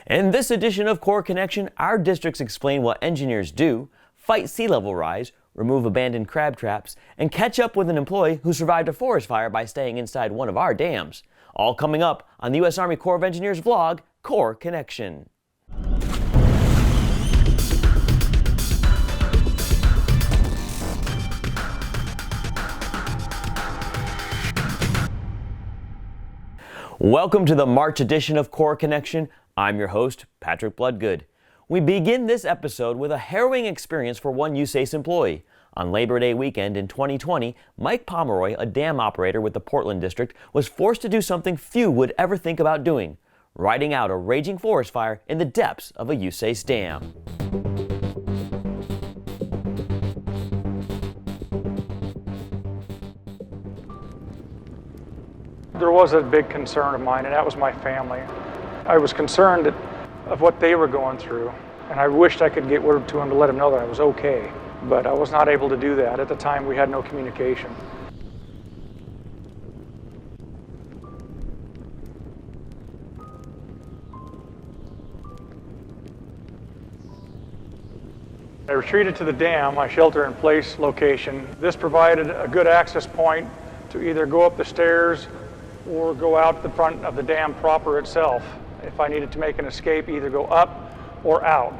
In this edition of Core Connection, our districts explain what engineers do, fight sea level rise, remove abandoned crab traps, and catch up with an employee who survived a forest fire by staying inside one of our dams. All coming up on the U.S. Army Corps of Engineers vlog, Core Connection. Welcome to the March edition of Core Connection. I'm your host, Patrick Bloodgood. We begin this episode with a harrowing experience for one USACE employee. On Labor Day weekend in 2020, Mike Pomeroy, a dam operator with the Portland District, was forced to do something few would ever think about doing: riding out a raging forest fire in the depths of a USACE dam. There was a big concern of mine, and that was my family. I was concerned of what they were going through, and I wished I could get word to them to let them know that I was okay, but I was not able to do that. At the time, we had no communication. I retreated to the dam, my shelter-in-place location. This provided a good access point to either go up the stairs or go out the front of the dam proper itself. If I needed to make an escape, either go up or out.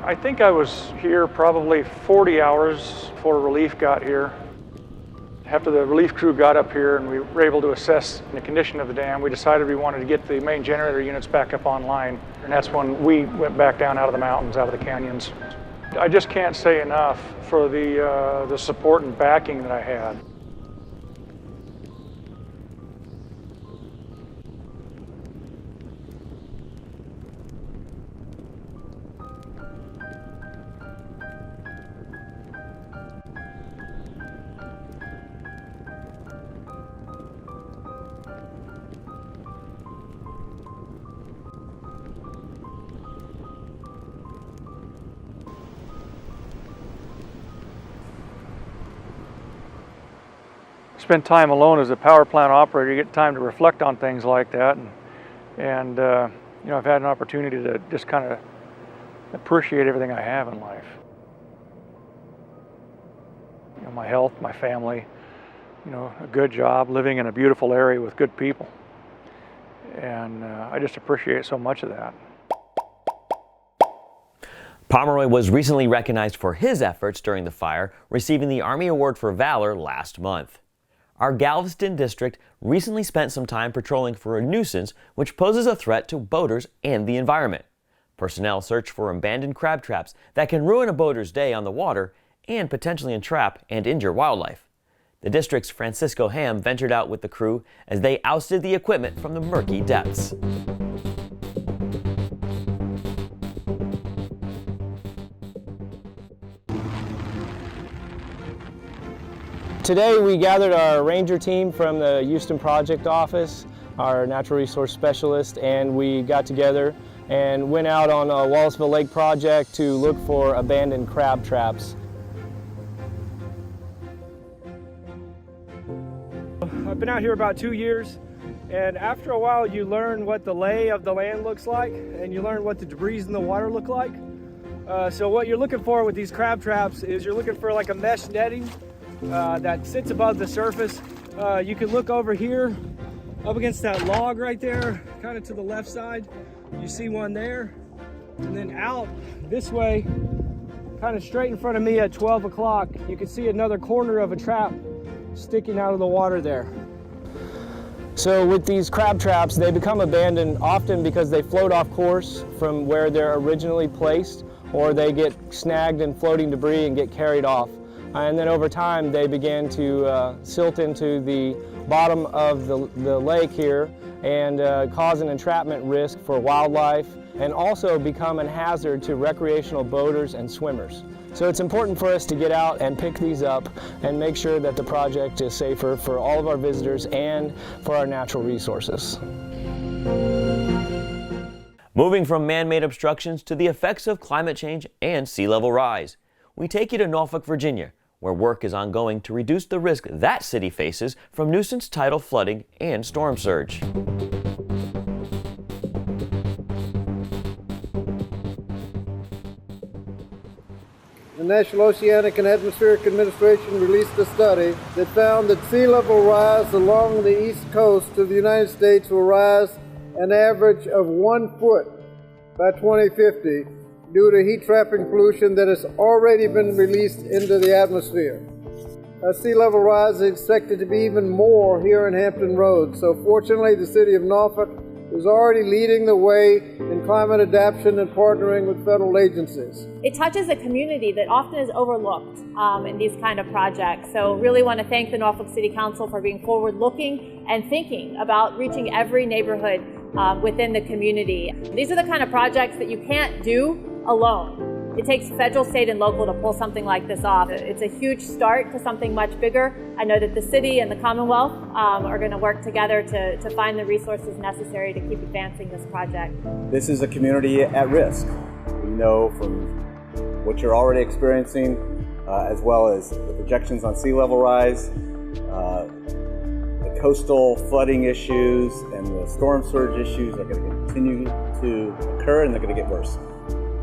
I think I was here probably 40 hours before relief got here. After the relief crew got up here and we were able to assess the condition of the dam, we decided we wanted to get the main generator units back up online. And that's when we went back down out of the mountains, out of the canyons. I just can't say enough for the support and backing that I had. Spend time alone as a power plant operator, you get time to reflect on things like that, and you know, I've had an opportunity to just kind of appreciate everything I have in life. You know, my health, my family, you know, a good job, living in a beautiful area with good people, and I just appreciate so much of that. Pomeroy was recently recognized for his efforts during the fire, receiving the Army Award for Valor last month. Our Galveston district recently spent some time patrolling for a nuisance which poses a threat to boaters and the environment. Personnel search for abandoned crab traps that can ruin a boater's day on the water and potentially entrap and injure wildlife. The district's Francisco Ham ventured out with the crew as they ousted the equipment from the murky depths. Today we gathered our ranger team from the Houston Project Office, our natural resource specialist, and we got together and went out on a Wallaceville Lake project to look for abandoned crab traps. I've been out here about 2 years, and after a while you learn what the lay of the land looks like, and you learn what the debris in the water look like. So what you're looking for with these crab traps is you're looking for like a mesh netting that sits above the surface. You can look over here up against that log right there, kind of to the left side. You see one there, and then out this way, kind of straight in front of me at 12 o'clock, you can see another corner of a trap sticking out of the water there. So with these crab traps, they become abandoned often because they float off course from where they're originally placed, or they get snagged in floating debris and get carried off. And then over time, they begin to silt into the bottom of the lake here and cause an entrapment risk for wildlife and also become a hazard to recreational boaters and swimmers. So it's important for us to get out and pick these up and make sure that the project is safer for all of our visitors and for our natural resources. Moving from man-made obstructions to the effects of climate change and sea level rise, we take you to Norfolk, Virginia, where work is ongoing to reduce the risk that city faces from nuisance tidal flooding and storm surge. The National Oceanic and Atmospheric Administration released a study that found that sea level rise along the east coast of the United States will rise an average of 1 foot by 2050 due to heat-trapping pollution that has already been released into the atmosphere. Sea level rise is expected to be even more here in Hampton Roads, so fortunately the City of Norfolk is already leading the way in climate adaptation and partnering with federal agencies. It touches a community that often is overlooked in these kind of projects. So really want to thank the Norfolk City Council for being forward-looking and thinking about reaching every neighborhood within the community. These are the kind of projects that you can't do alone. It takes federal, state, and local to pull something like this off. It's a huge start to something much bigger. I know that the city and the Commonwealth are going to work together to find the resources necessary to keep advancing this project. This is a community at risk. We know from what you're already experiencing, as well as the projections on sea level rise, the coastal flooding issues and the storm surge issues are going to continue to occur, and they're going to get worse.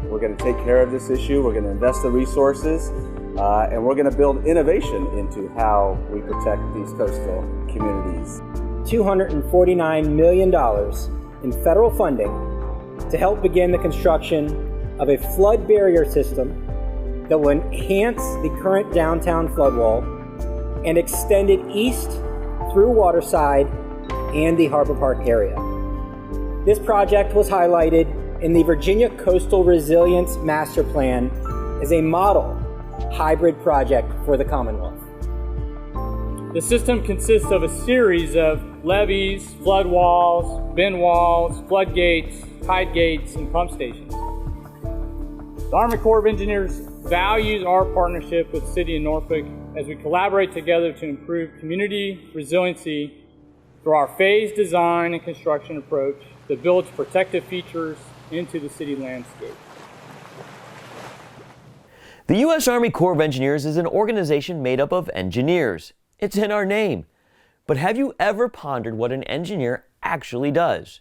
We're going to take care of this issue, we're going to invest the resources, and we're going to build innovation into how we protect these coastal communities. $249 million in federal funding to help begin the construction of a flood barrier system that will enhance the current downtown flood wall and extend it east through Waterside and the Harbor Park area. This project was highlighted in the Virginia Coastal Resilience Master Plan as a model hybrid project for the Commonwealth. The system consists of a series of levees, flood walls, bin walls, floodgates, tide gates, and pump stations. The Army Corps of Engineers values our partnership with the City of Norfolk as we collaborate together to improve community resiliency through our phased design and construction approach that builds protective features into the city landscape. The U.S. Army Corps of Engineers is an organization made up of engineers. It's in our name. But have you ever pondered what an engineer actually does?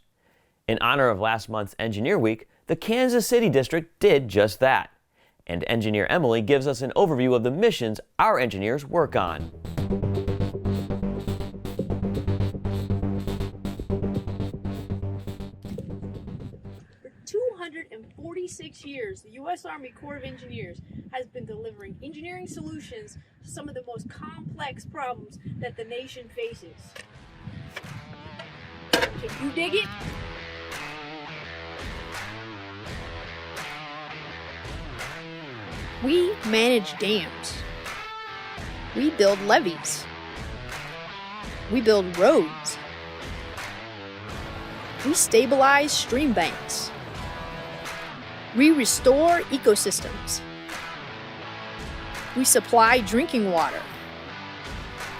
In honor of last month's Engineer Week, the Kansas City District did just that. And Engineer Emily gives us an overview of the missions our engineers work on. 246 years, the U.S. Army Corps of Engineers has been delivering engineering solutions to some of the most complex problems that the nation faces. Can you dig it? We manage dams. We build levees. We build roads. We stabilize stream banks. We restore ecosystems. We supply drinking water.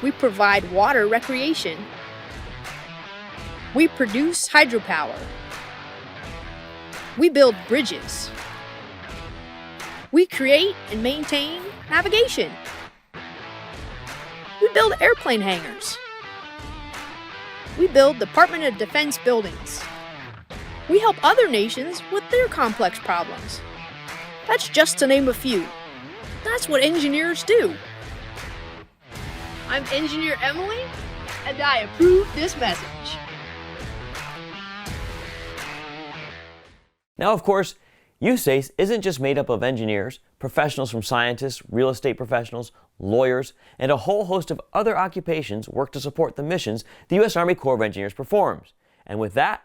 We provide water recreation. We produce hydropower. We build bridges. We create and maintain navigation. We build airplane hangars. We build Department of Defense buildings. We help other nations with their complex problems. That's just to name a few. That's what engineers do. I'm Engineer Emily, and I approve this message. Now, of course, USACE isn't just made up of engineers, professionals from scientists, real estate professionals, lawyers, and a whole host of other occupations work to support the missions the U.S. Army Corps of Engineers performs. And with that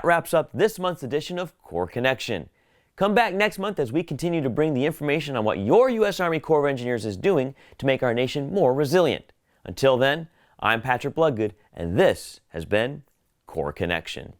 wraps up this month's edition of Corps Connection. Come back next month as we continue to bring the information on what your U.S. Army Corps of Engineers is doing to make our nation more resilient. Until then, I'm Patrick Bloodgood, and this has been Corps Connection.